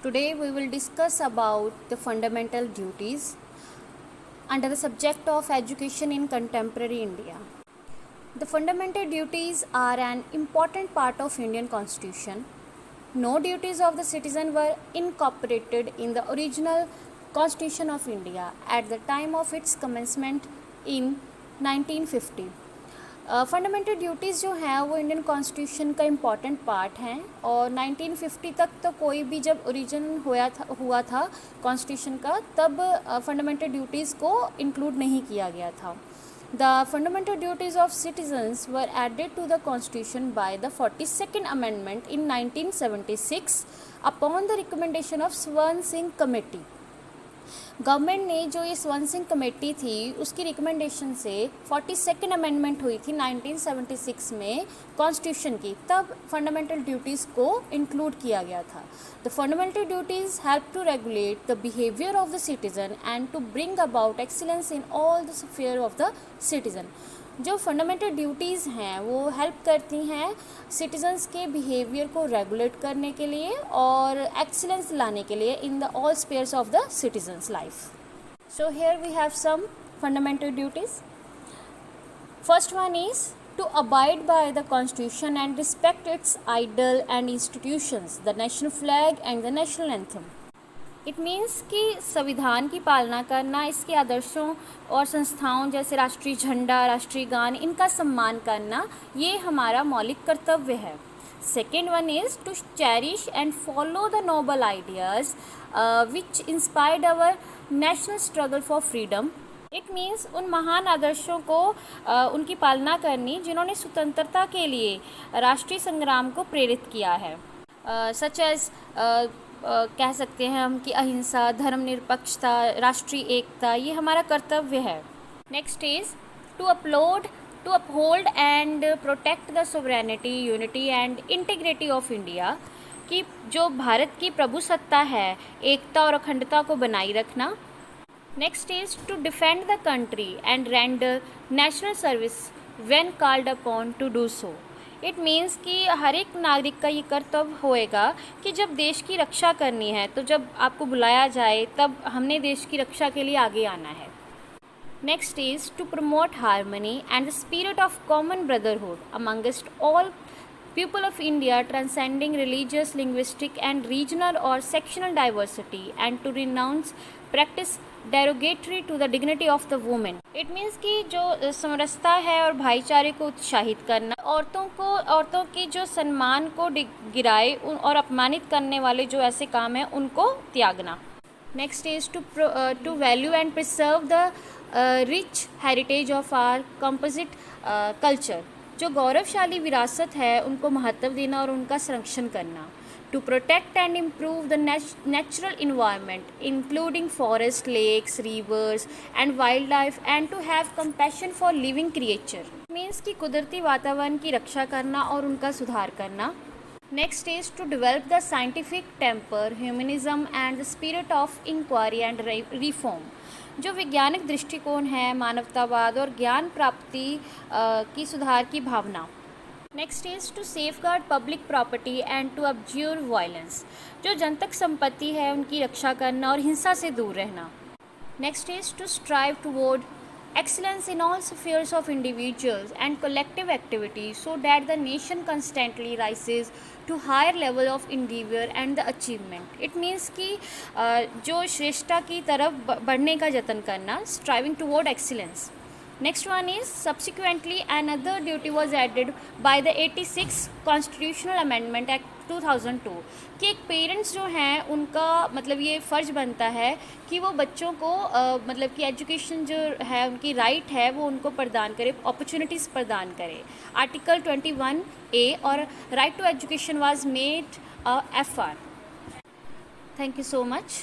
Today we will discuss about the fundamental duties under the subject of education in contemporary India. The fundamental duties are an important part of Indian Constitution. No duties of the citizen were incorporated in the original Constitution of India at the time of its commencement in 1950. Fundamental duties जो हैं वो Indian constitution का important part हैं और 1950 तक तो कोई भी जब ओरिजिन हुआ था कॉन्स्टिट्यूशन का तब फंडामेंटल ड्यूटीज़ को इंक्लूड नहीं किया गया था. The fundamental duties of citizens were added to the constitution by the 42nd amendment in 1976 upon the recommendation of Swaran Singh committee. Government ने जो ये स्वर्ण सिंह कमेटी थी उसकी रिकमेंडेशन से 42nd अमेंडमेंट हुई थी 1976 में कॉन्स्टिट्यूशन की, तब फंडामेंटल ड्यूटीज़ को इंक्लूड किया गया था. The fundamental duties help to regulate the behaviour of the citizen and to bring about excellence in all the sphere of the citizen. जो फंडामेंटल ड्यूटीज़ हैं वो हेल्प करती हैं सिटीजन्स के बिहेवियर को रेगुलेट करने के लिए और एक्सीलेंस लाने के लिए in the all spheres of the citizens life. So here we have some fundamental duties. First one is to abide by the constitution and respect its idol and institutions, the national flag and the national anthem. It means कि संविधान की पालना करना, इसके आदर्शों और संस्थाओं जैसे राष्ट्रीय झंडा, राष्ट्रीय गान, इनका सम्मान करना ये हमारा मौलिक कर्तव्य है. Second one is to cherish and follow the noble ideas which inspired our national struggle for freedom. It means उन महान आदर्शों को उनकी पालना करनी जिन्होंने स्वतंत्रता के लिए राष्ट्रीय संग्राम को प्रेरित किया है. सच एज कह सकते हैं हम कि अहिंसा, धर्मनिरपेक्षता, राष्ट्रीय एकता ये हमारा कर्तव्य है. Next is to uphold and protect the sovereignty, unity and integrity of India, कि जो भारत की प्रभुसत्ता है, एकता और अखंडता को बनाए रखना. Next is to defend the country and render national service when called upon to do so. It means कि हर एक नागरिक का ये कर्तव्य होएगा कि जब देश की रक्षा करनी है तो जब आपको बुलाया जाए तब हमने देश की रक्षा के लिए आगे आना है. Next is to promote harmony and the spirit of common brotherhood amongst all people of India, transcending religious, linguistic and regional or sectional diversity, and to renounce practice derogatory to the dignity of the woman. It means कि जो समरसता है और भाईचारे को उत्साहित करना, औरतों की जो सम्मान को गिराए और अपमानित करने वाले जो ऐसे काम हैं उनको त्यागना. Next is to value and preserve the rich heritage of our composite culture. जो गौरवशाली विरासत है उनको महत्व देना और उनका संरक्षण करना. To protect and improve the natural environment including forest, lakes, rivers and wild life and to have compassion for living creature. Means कि कुदरती वातावरण की रक्षा करना और उनका सुधार करना. Next is to develop the scientific temper, humanism and the spirit of inquiry and reform. जो वैज्ञानिक दृष्टिकोण है, मानवतावाद और ज्ञान प्राप्ति की सुधार की भावना. Next is to safeguard public property and to abjure violence. जो जनतक संपत्ति है उनकी रक्षा करना और हिंसा से दूर रहना. Next is to strive toward excellence in all spheres of individuals and collective activity so that the nation constantly rises to higher level of endeavor and the achievement. It means कि जो श्रेष्ठता की तरफ बढ़ने का जतन करना, striving toward excellence. Next one is subsequently another duty was added by the 86th Constitutional Amendment Act 2002 कि एक पेरेंट्स जो हैं उनका मतलब ये फ़र्ज़ बनता है कि वो बच्चों को मतलब कि एजुकेशन जो है उनकी राइट है वो उनको प्रदान करे, अपॉर्चुनिटीज़ प्रदान करे. आर्टिकल 21A और right to education was made FR. Thank you so much.